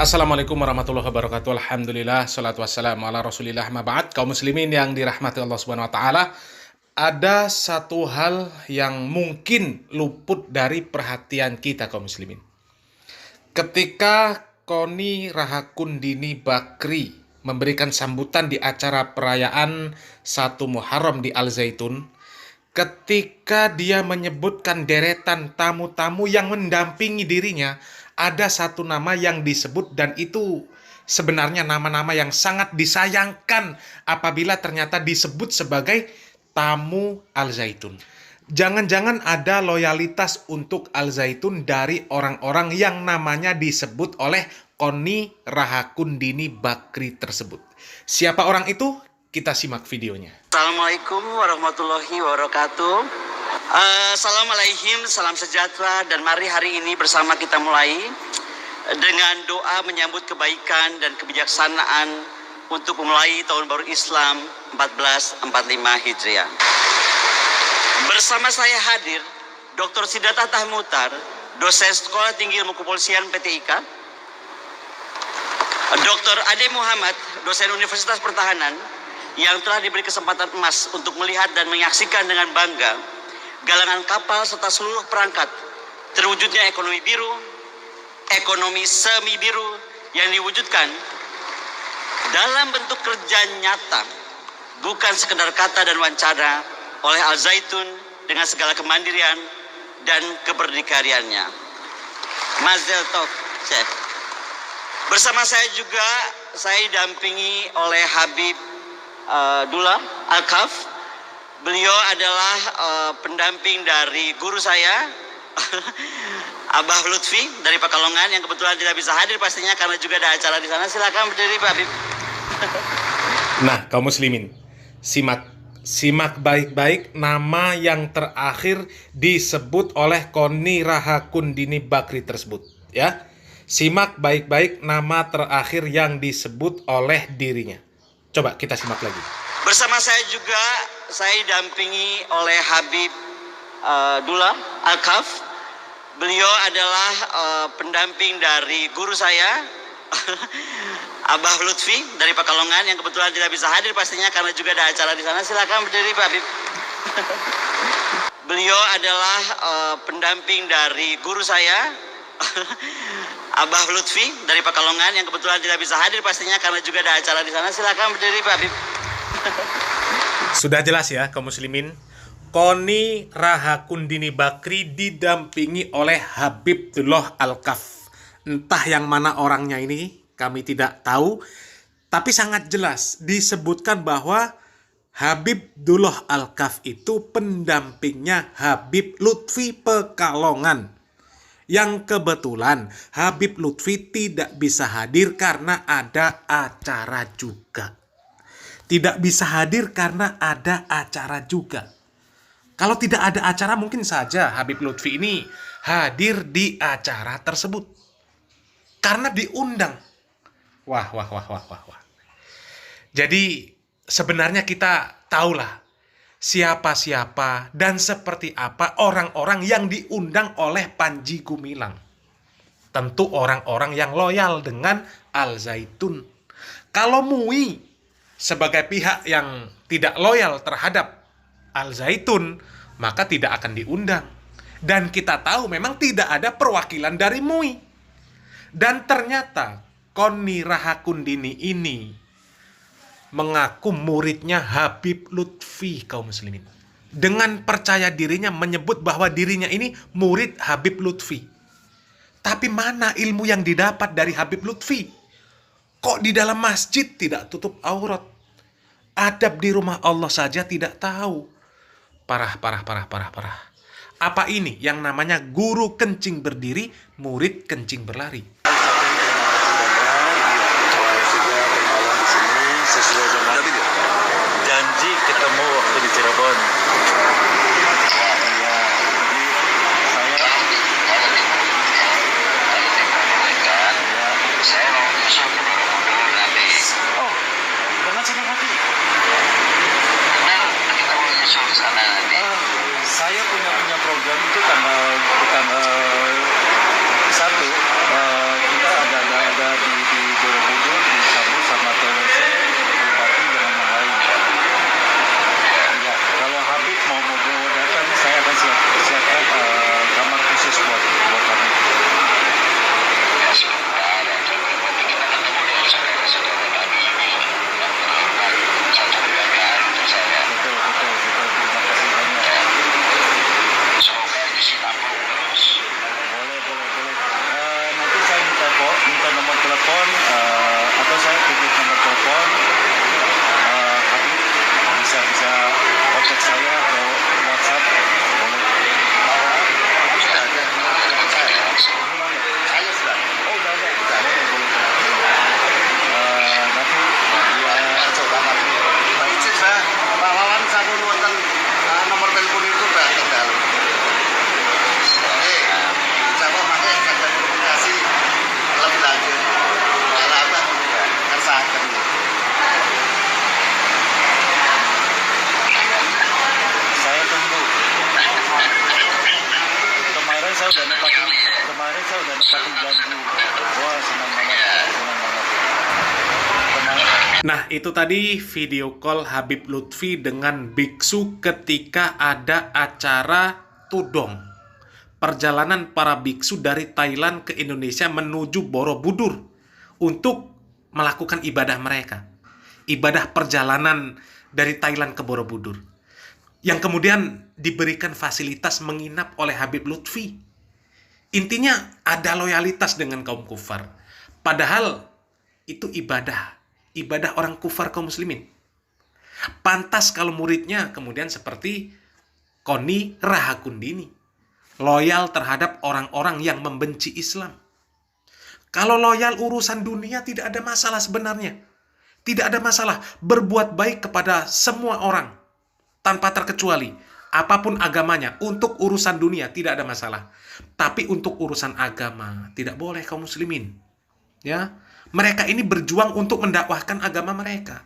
Assalamualaikum warahmatullahi wabarakatuh. Alhamdulillah, salatu wassalamu ala rasulillah, ma ba'd. Kaum muslimin yang dirahmati Allah subhanahu wa ta'ala, ada satu hal yang mungkin luput dari perhatian kita kaum muslimin. Ketika Koni Rahakundini Bakri memberikan sambutan di acara perayaan 1 Muharram di Al Zaitun, ketika dia menyebutkan deretan tamu-tamu yang mendampingi dirinya, ada satu nama yang disebut, dan itu sebenarnya nama-nama yang sangat disayangkan apabila ternyata disebut sebagai tamu Al Zaitun. Jangan-jangan ada loyalitas untuk Al Zaitun dari orang-orang yang namanya disebut oleh Koni Rahakundini Bakri tersebut. Siapa orang itu? Kita simak videonya. Assalamualaikum warahmatullahi wabarakatuh. Assalamualaikum, salam sejahtera, dan mari hari ini bersama kita mulai dengan doa menyambut kebaikan dan kebijaksanaan untuk memulai tahun baru Islam 1445 Hijriah. Bersama saya hadir Dr. Siddhartha Tahmutar, dosen Sekolah Tinggi Ilmu Kepolisian PTIK, Dr. Ade Muhammad, dosen Universitas Pertahanan, yang telah diberi kesempatan emas untuk melihat dan menyaksikan dengan bangga galangan kapal serta seluruh perangkat terwujudnya ekonomi biru, ekonomi semi biru yang diwujudkan dalam bentuk kerja nyata, bukan sekedar kata dan wacana, oleh Al Zaitun dengan segala kemandirian dan keberdikariannya. Mazel tov, Chef. Bersama saya juga, saya didampingi oleh Habib Dullah Al-Kaf. Beliau adalah pendamping dari guru saya, Abah Lutfi dari Pekalongan, yang kebetulan tidak bisa hadir pastinya karena juga ada acara di sana. Silakan berdiri, Pak Habib. Nah, kaum muslimin, simak baik-baik nama yang terakhir disebut oleh Koni Rahakundini Bakri tersebut, ya. Simak baik-baik nama terakhir yang disebut oleh dirinya. Coba kita simak lagi. Bersama saya juga, saya didampingi oleh Habib Dullah Al-Kaf. Beliau adalah pendamping dari guru saya, Abah Lutfi dari Pekalongan, yang kebetulan tidak bisa hadir pastinya karena juga ada acara di sana. Silakan berdiri, Pak Habib. Beliau adalah pendamping dari guru saya, Abah Lutfi dari Pekalongan, yang kebetulan tidak bisa hadir pastinya karena juga ada acara di sana. Silakan berdiri, Pak Habib. Sudah jelas ya kaum muslimin, Koni Rahakundini Bakri didampingi oleh Habib Dullah Al-Kaf. Entah yang mana orangnya ini, kami tidak tahu, tapi sangat jelas disebutkan bahwa Habib Dullah Al-Kaf itu pendampingnya Habib Lutfi Pekalongan. Yang kebetulan Habib Lutfi tidak bisa hadir karena ada acara juga. Tidak bisa hadir karena ada acara juga. Kalau tidak ada acara, mungkin saja Habib Lutfi ini hadir di acara tersebut karena diundang. Wah. Jadi sebenarnya kita tahulah siapa-siapa dan seperti apa orang-orang yang diundang oleh Panji Gumilang. Tentu orang-orang yang loyal dengan Al Zaitun. Kalau MUI sebagai pihak yang tidak loyal terhadap Al Zaitun, maka tidak akan diundang. Dan kita tahu memang tidak ada perwakilan dari MUI. Dan ternyata Koni Rahakundini ini mengaku muridnya Habib Lutfi, kaum muslimin. Dengan percaya dirinya menyebut bahwa dirinya ini murid Habib Lutfi. Tapi mana ilmu yang didapat dari Habib Lutfi? Kok di dalam masjid tidak tutup aurat? Adab di rumah Allah saja tidak tahu. Parah. Apa ini yang namanya guru kencing berdiri, murid kencing berlari? Janji ketemu waktu di Cirebon. Saya punya program itu tanggal 1 kita ada di udah nepatin kemarin, saya udah nepatin janji. Wah, senang banget, senang banget. Kemarin Nah, itu tadi video call Habib Lutfi dengan biksu ketika ada acara tudong. Perjalanan para biksu dari Thailand ke Indonesia menuju Borobudur untuk melakukan ibadah mereka. Ibadah perjalanan dari Thailand ke Borobudur. Yang kemudian diberikan fasilitas menginap oleh Habib Lutfi. Intinya ada loyalitas dengan kaum kufar. Padahal itu ibadah. Ibadah orang kufar kaum muslimin. Pantas kalau muridnya kemudian seperti Koni Rahakundini. Loyal terhadap orang-orang yang membenci Islam. Kalau loyal urusan dunia tidak ada masalah sebenarnya. Tidak ada masalah berbuat baik kepada semua orang. Tanpa terkecuali. Apapun agamanya. Untuk urusan dunia tidak ada masalah. Tapi untuk urusan agama tidak boleh kaum muslimin. Ya, mereka ini berjuang untuk mendakwahkan agama mereka.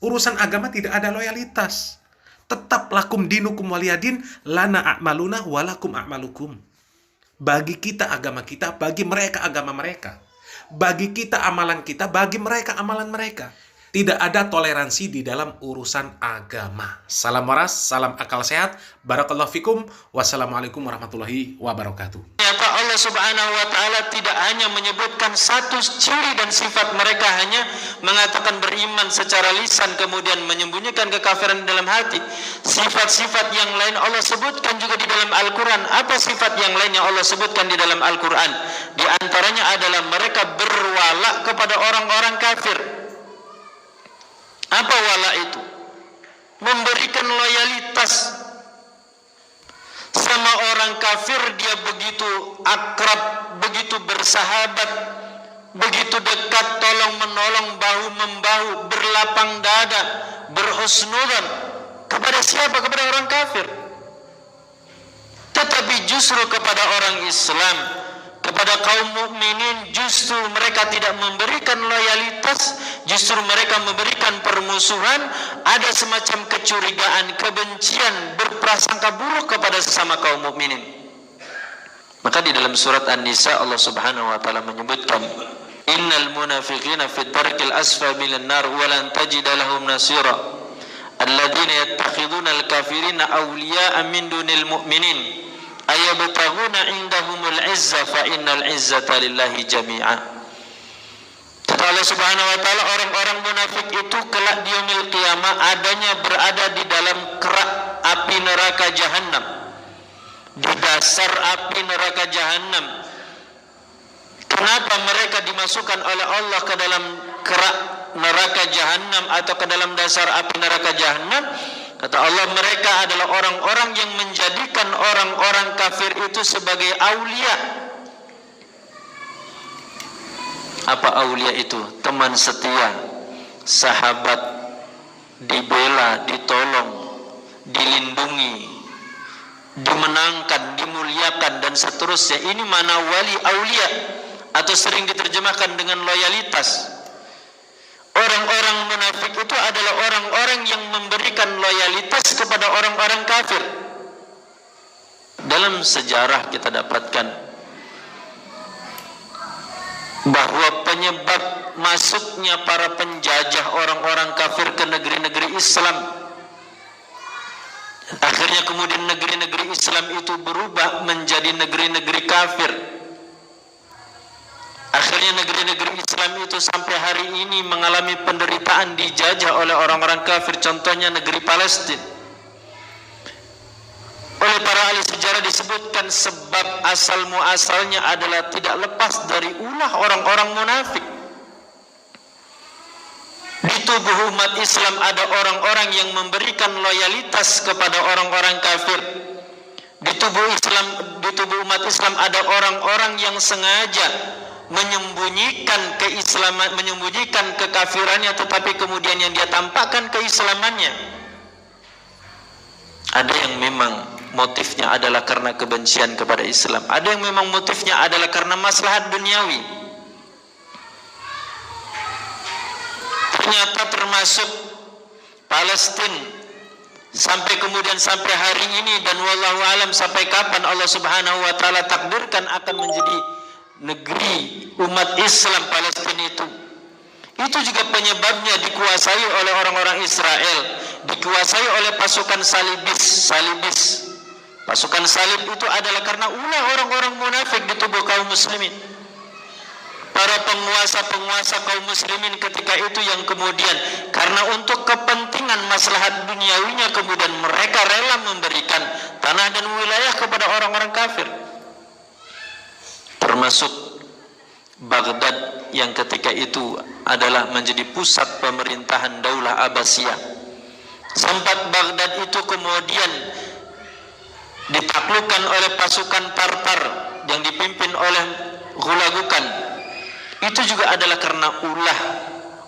Urusan agama tidak ada loyalitas. Tetap lakum dinukum waliyadin, lana a'maluna walakum a'malukum. Bagi kita agama kita, bagi mereka agama mereka. Bagi kita amalan kita, bagi mereka amalan mereka. Tidak ada toleransi di dalam urusan agama. Salam waras, salam akal sehat. Barakallahu fikum. Wassalamualaikum warahmatullahi wabarakatuh. Ternyata Allah Subhanahu wa taala tidak hanya menyebutkan satu ciri dan sifat mereka, hanya mengatakan beriman secara lisan kemudian menyembunyikan kekafiran dalam hati. Sifat-sifat yang lain Allah sebutkan juga di dalam Al-Qur'an. Apa sifat yang lain yang Allah sebutkan di dalam Al-Qur'an? Di antaranya adalah mereka berwala kepada orang-orang kafir. Apa wala itu? Memberikan loyalitas. Sama orang kafir dia begitu akrab, begitu bersahabat, begitu dekat, tolong menolong, bahu membahu, berlapang dada, berhusnudzon. Kepada siapa? Kepada orang kafir. Tetapi justru kepada orang Islam, kepada kaum mukminin, justru mereka tidak memberikan loyalitas, justru mereka memberikan permusuhan, ada semacam kecurigaan, kebencian, berprasangka buruk kepada sesama kaum mukminin. Maka di dalam surat An-Nisa Allah Subhanahu wa taala menyebutkan, innal munafiqina fid darkil asfali minan nar wa lan tajida lahum nasira alladzina yattakhiduna al-kafirina awliya'a min dunil mu'minin ayabtaghuna indahumul izza fa innal izzata lillahi jami'a. Kata Allah Subhanahu wa taala, orang-orang munafik itu kelak di yaumil qiyamah adanya berada di dalam kerak api neraka jahanam, di dasar api neraka jahanam. Kenapa mereka dimasukkan oleh Allah ke dalam kerak neraka jahanam atau ke dalam dasar api neraka jahanam? Kata Allah, mereka adalah orang-orang yang menjadikan orang-orang kafir itu sebagai aulia. Apa aulia itu? Teman setia, sahabat, dibela, ditolong, dilindungi, dimenangkan, dimuliakan, dan seterusnya. Ini mana wali aulia, atau sering diterjemahkan dengan loyalitas. Orang-orang munafik itu adalah orang-orang yang memberikan loyalitas kepada orang-orang kafir. Dalam sejarah kita dapatkan bahwa penyebab masuknya para penjajah orang-orang kafir ke negeri-negeri Islam, akhirnya kemudian negeri-negeri Islam itu berubah menjadi negeri-negeri kafir. Akhirnya negeri-negeri Islam itu sampai hari ini mengalami penderitaan, dijajah oleh orang-orang kafir. Contohnya negeri Palestina. Oleh para ahli sejarah disebutkan sebab asal muasalnya adalah tidak lepas dari ulah orang-orang munafik. Di tubuh umat Islam ada orang-orang yang memberikan loyalitas kepada orang-orang kafir. Di tubuh umat Islam ada orang-orang yang sengaja menyembunyikan keislaman, menyembunyikan kekafirannya, tetapi kemudian yang dia tampakkan keislamannya. Ada yang memang motifnya adalah karena kebencian kepada Islam, ada yang memang motifnya adalah karena maslahat duniawi. Ternyata termasuk Palestina sampai kemudian sampai hari ini, dan wallahu alam sampai kapan Allah Subhanahu wa taala takdirkan akan menjadi negeri umat Islam Palestina itu juga penyebabnya dikuasai oleh orang-orang Israel, dikuasai oleh pasukan salibis. Pasukan salib itu adalah karena ulah orang-orang munafik di tubuh kaum muslimin. Para penguasa kaum muslimin ketika itu yang kemudian karena untuk kepentingan maslahat duniawinya kemudian mereka rela memberikan tanah dan wilayah kepada orang-orang kafir, termasuk Baghdad yang ketika itu adalah menjadi pusat pemerintahan Daulah Abbasiyah. Sempat Baghdad itu kemudian ditaklukkan oleh pasukan Tartar yang dipimpin oleh Hulagukan. Itu juga adalah karena ulah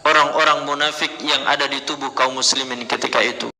orang-orang munafik yang ada di tubuh kaum muslimin ketika itu.